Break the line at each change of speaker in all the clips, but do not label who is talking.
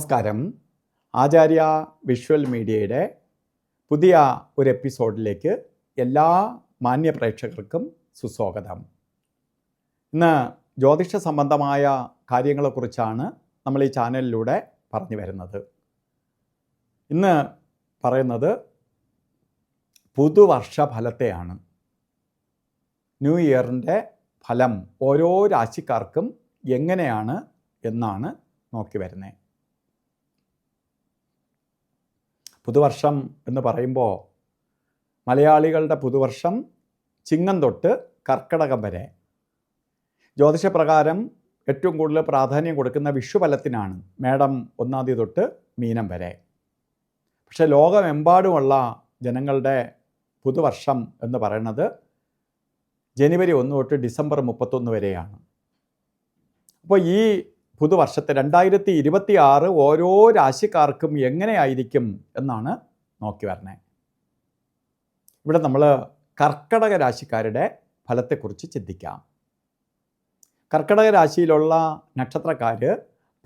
നമസ്കാരം. ആചാര്യ വിഷ്വൽ മീഡിയയുടെ പുതിയ ഒരു എപ്പിസോഡിലേക്ക് എല്ലാ മാന്യ പ്രേക്ഷകർക്കും സുസ്വാഗതം. ഇന്ന് ജ്യോതിഷ സംബന്ധമായ കാര്യങ്ങളെക്കുറിച്ചാണ് നമ്മൾ ഈ ചാനലിലൂടെ പറഞ്ഞു വരുന്നത്. ഇന്ന് പറയുന്നത് പുതുവർഷ ഫലത്തെയാണ്. ന്യൂ ഇയറിൻ്റെ ഫലം ഓരോ രാശിക്കാർക്കും എങ്ങനെയാണ് എന്നാണ് നോക്കി വരുന്നത്. പുതുവർഷം എന്ന് പറയുമ്പോൾ മലയാളികളുടെ പുതുവർഷം ചിങ്ങം തൊട്ട് കർക്കിടകം വരെ. ജ്യോതിഷപ്രകാരം ഏറ്റവും കൂടുതൽ പ്രാധാന്യം കൊടുക്കുന്ന വിഷുഫലത്തിനാണ്, മേടം 1 തീയതി തൊട്ട് മീനം വരെ. പക്ഷേ ലോകമെമ്പാടുമുള്ള ജനങ്ങളുടെ പുതുവർഷം എന്ന് പറയുന്നത് ജനുവരി 1 തൊട്ട് ഡിസംബർ 31 വരെയാണ്. അപ്പോൾ ഈ പുതുവർഷത്തെ 2026 ഓരോ രാശിക്കാർക്കും എങ്ങനെയായിരിക്കും എന്നാണ് നോക്കി വരണേ. ഇവിടെ നമ്മൾ കർക്കിടക രാശിക്കാരുടെ ഫലത്തെക്കുറിച്ച് ചിന്തിക്കാം. കർക്കിടക രാശിയിലുള്ള നക്ഷത്രക്കാർ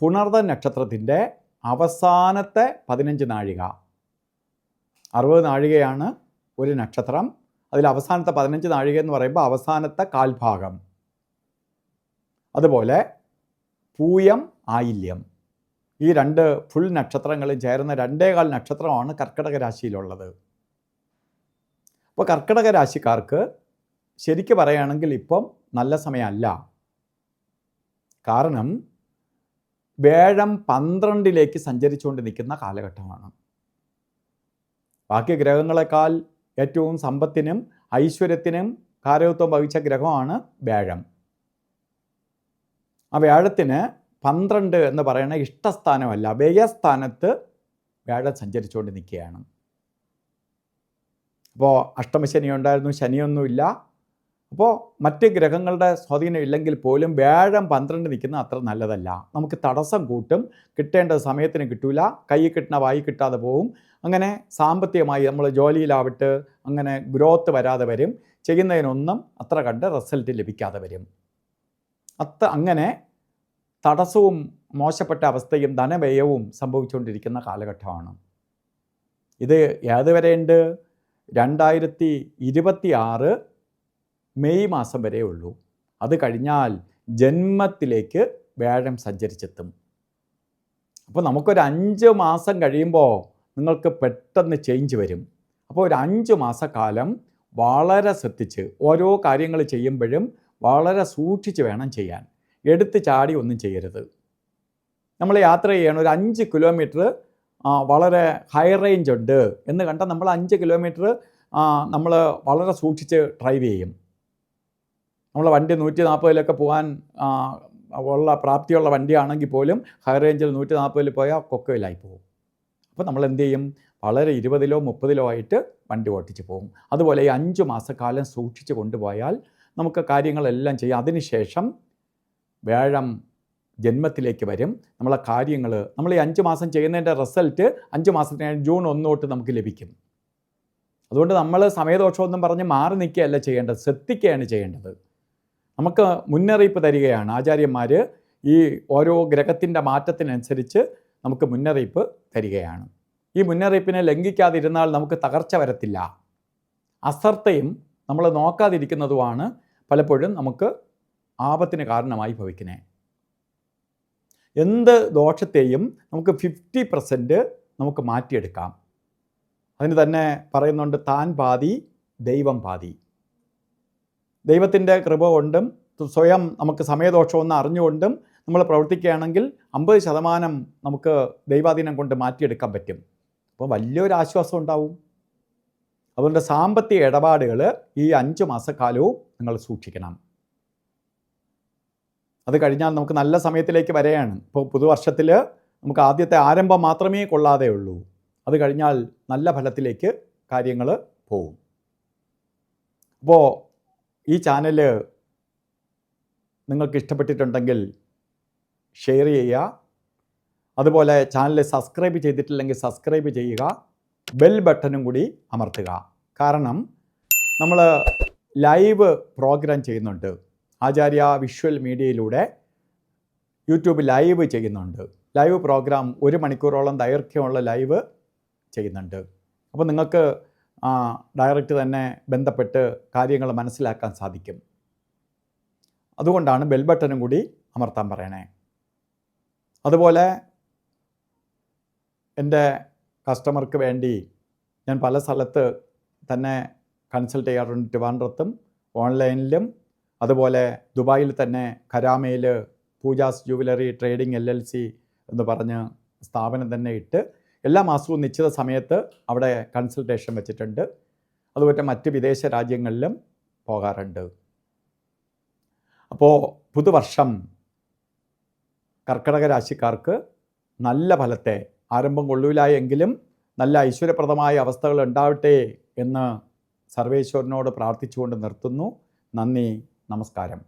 പുണർദ നക്ഷത്രത്തിൻ്റെ അവസാനത്തെ 15 നാഴിക, 60 നാഴികയാണ് ഒരു നക്ഷത്രം. അതിൽ അവസാനത്തെ 15 നാഴിക എന്ന് പറയുമ്പോൾ അവസാനത്തെ കാൽഭാഗം. അതുപോലെ പൂയം, ആയില്യം, ഈ 2 ഫുൾ നക്ഷത്രങ്ങളും ചേർന്ന 2.25 നക്ഷത്രമാണ് കർക്കിടക രാശിയിലുള്ളത്. അപ്പോൾ കർക്കിടക രാശിക്കാർക്ക് ശരിക്കും പറയുകയാണെങ്കിൽ ഇപ്പം നല്ല സമയമല്ല. കാരണം വേഴം 12ലേക്ക് സഞ്ചരിച്ചുകൊണ്ട് നിൽക്കുന്ന കാലഘട്ടമാണ്. ബാക്കി ഗ്രഹങ്ങളെക്കാൾ ഏറ്റവും സമ്പത്തിനും ഐശ്വര്യത്തിനും കാരകത്വം വഹിച്ച ഗ്രഹമാണ് വേഴം. ആ വ്യാഴത്തിന് 12 എന്ന് പറയുന്ന ഇഷ്ടസ്ഥാനമല്ല, വ്യയസ്ഥാനത്ത് വ്യാഴം സഞ്ചരിച്ചുകൊണ്ട് നിൽക്കുകയാണ്. അപ്പോൾ അഷ്ടമശനി ഉണ്ടായിരുന്നു, ശനിയൊന്നുമില്ല. അപ്പോൾ മറ്റ് ഗ്രഹങ്ങളുടെ സ്വാധീനം ഇല്ലെങ്കിൽ പോലും വ്യാഴം 12 നിൽക്കുന്നത് അത്ര നല്ലതല്ല. നമുക്ക് തടസ്സം കൂട്ടും, കിട്ടേണ്ട സമയത്തിന് കിട്ടൂല, കയ്യിൽ കിട്ടുന്ന വായി കിട്ടാതെ പോവും. അങ്ങനെ സാമ്പത്തികമായി നമ്മൾ ജോലിയിലാവിട്ട് അങ്ങനെ ഗ്രോത്ത് വരാതെ വരും, ചെയ്യുന്നതിനൊന്നും അത്ര കണ്ട് റിസൾട്ട് ലഭിക്കാതെ വരും. അങ്ങനെ തടസ്സവും മോശപ്പെട്ട അവസ്ഥയും ധനവ്യയവും സംഭവിച്ചുകൊണ്ടിരിക്കുന്ന കാലഘട്ടമാണ്. ഇത് ഏതുവരെയുണ്ട്? 2026 മെയ് മാസം വരെ ഉള്ളൂ. അത് കഴിഞ്ഞാൽ ജന്മത്തിലേക്ക് വ്യാഴം സഞ്ചരിച്ചെത്തും. അപ്പോൾ നമുക്കൊരു 5 മാസം കഴിയുമ്പോൾ നിങ്ങൾക്ക് പെട്ടെന്ന് ചേഞ്ച് വരും. അപ്പോൾ ഒരു 5 മാസക്കാലം വളരെ ശ്രദ്ധിച്ച് ഓരോ കാര്യങ്ങൾ ചെയ്യുമ്പോഴും വളരെ സൂക്ഷിച്ച് വേണം ചെയ്യാൻ. എടുത്ത് ചാടി ഒന്നും ചെയ്യരുത്. നമ്മൾ യാത്ര ചെയ്യണം, ഒരു 5 കിലോമീറ്റർ വളരെ ഹൈ റേഞ്ച് ഉണ്ട് എന്ന് കണ്ടാൽ നമ്മൾ 5 കിലോമീറ്റർ നമ്മൾ വളരെ സൂക്ഷിച്ച് ഡ്രൈവ് ചെയ്യും. നമ്മൾ വണ്ടി 140 പോകാൻ ഉള്ള പ്രാപ്തിയുള്ള വണ്ടിയാണെങ്കിൽ പോലും ഹൈ റേഞ്ചിൽ 140 പോയാൽ കൊക്കയിലായി പോകും. അപ്പോൾ നമ്മൾ എന്ത് ചെയ്യും? വളരെ 20 30 ആയിട്ട് വണ്ടി ഓട്ടിച്ച് പോകും. അതുപോലെ ഈ 5 മാസക്കാലം സൂക്ഷിച്ച് കൊണ്ടുപോയാൽ നമുക്ക് കാര്യങ്ങളെല്ലാം ചെയ്യാം. അതിനുശേഷം വ്യാഴം ജന്മത്തിലേക്ക് വരും. നമ്മളെ കാര്യങ്ങൾ നമ്മൾ ഈ 5 മാസം ചെയ്യുന്നതിൻ്റെ റിസൾട്ട് 5 മാസത്തിന് ജൂൺ 1 തൊട്ട് നമുക്ക് ലഭിക്കും. അതുകൊണ്ട് നമ്മൾ സമയദോഷമൊന്നും പറഞ്ഞ് മാറി നിൽക്കുകയല്ല ചെയ്യേണ്ടത്, ശ്രദ്ധിക്കുകയാണ് ചെയ്യേണ്ടത്. നമുക്ക് മുന്നറിയിപ്പ് തരികയാണ് ആചാര്യന്മാർ. ഈ ഓരോ ഗ്രഹത്തിൻ്റെ മാറ്റത്തിനനുസരിച്ച് നമുക്ക് മുന്നറിയിപ്പ് തരികയാണ്. ഈ മുന്നറിയിപ്പിനെ ലംഘിക്കാതിരുന്നാൽ നമുക്ക് തകർച്ച വരത്തില്ല. അശ്രദ്ധയും നമ്മൾ നോക്കാതിരിക്കുന്നതുമാണ് പലപ്പോഴും നമുക്ക് ആപത്തിന് കാരണമായി ഭവിക്കുന്നത്. എന്ത് ദോഷത്തെയും നമുക്ക് 50% നമുക്ക് മാറ്റിയെടുക്കാം. അതിന് തന്നെ പറയുന്നുണ്ട്, താൻ പാതി ദൈവം പാതി. ദൈവത്തിൻ്റെ കൃപ കൊണ്ടും സ്വയം നമുക്ക് സമയദോഷമൊന്നും അറിഞ്ഞുകൊണ്ടും നമ്മൾ പ്രവർത്തിക്കുകയാണെങ്കിൽ 50% നമുക്ക് ദൈവാധീനം കൊണ്ട് മാറ്റിയെടുക്കാൻ പറ്റും. അപ്പോൾ വലിയൊരു ആശ്വാസം ഉണ്ടാവും. അതുകൊണ്ട് സാമ്പത്തിക ഇടപാടുകൾ ഈ 5 മാസക്കാലവും നിങ്ങൾ സൂക്ഷിക്കണം. അത് കഴിഞ്ഞാൽ നമുക്ക് നല്ല സമയത്തിലേക്ക് വരെയാണ്. ഇപ്പോൾ പുതുവർഷത്തിൽ നമുക്ക് ആദ്യത്തെ ആരംഭം മാത്രമേ കൊള്ളാതെ ഉള്ളൂ. അത് കഴിഞ്ഞാൽ നല്ല ഫലത്തിലേക്ക് കാര്യങ്ങൾ പോവും. അപ്പോൾ ഈ ചാനൽ നിങ്ങൾക്ക് ഇഷ്ടപ്പെട്ടിട്ടുണ്ടെങ്കിൽ ഷെയർ ചെയ്യുക. അതുപോലെ ചാനൽ സബ്സ്ക്രൈബ് ചെയ്തിട്ടില്ലെങ്കിൽ സബ്സ്ക്രൈബ് ചെയ്യുക, ബെൽ ബട്ടണും കൂടി അമർത്തുക. കാരണം നമ്മൾ ലൈവ് പ്രോഗ്രാം ചെയ്യുന്നുണ്ട്. ആചാര്യ വിഷ്വൽ മീഡിയയിലൂടെ യൂട്യൂബ് ലൈവ് ചെയ്യുന്നുണ്ട്. ലൈവ് പ്രോഗ്രാം 1 മണിക്കൂറോളം ദൈർഘ്യമുള്ള ലൈവ് ചെയ്യുന്നുണ്ട്. അപ്പോൾ നിങ്ങൾക്ക് ഡയറക്റ്റ് തന്നെ ബന്ധപ്പെട്ട് കാര്യങ്ങൾ മനസ്സിലാക്കാൻ സാധിക്കും. അതുകൊണ്ടാണ് ബെൽ ബട്ടണും കൂടി അമർത്താൻ പറയണേ. അതുപോലെ എൻ്റെ കസ്റ്റമർക്ക് വേണ്ടി ഞാൻ പല സ്ഥലത്ത് തന്നെ കൺസൾട്ട് ചെയ്യാറുണ്ട്. ട്രിവാൻഡ്രത്തും ഓൺലൈനിലും, അതുപോലെ ദുബായിൽ തന്നെ കരാമയിൽ പൂജാസ് ജുവലറി ട്രേഡിംഗ് LLC എന്ന് പറഞ്ഞ് സ്ഥാപനം തന്നെ ഇട്ട് എല്ലാ മാസവും നിശ്ചിത സമയത്ത് അവിടെ കൺസൾട്ടേഷൻ വെച്ചിട്ടുണ്ട്. അതുപോലെ മറ്റ് വിദേശ രാജ്യങ്ങളിലും പോകാറുണ്ട്. അപ്പോൾ പുതുവർഷം കർക്കിടക രാശിക്കാർക്ക് നല്ല ഫലത്തെ, ആരംഭം കൊള്ളൂല എങ്കിലും നല്ല ഐശ്വര്യപ്രദമായ അവസ്ഥകൾ ഉണ്ടാവട്ടെ എന്ന് സർവേശ്വരനോട് പ്രാർത്ഥിച്ചുകൊണ്ട് നിർത്തുന്നു. നന്ദി, നമസ്കാരം.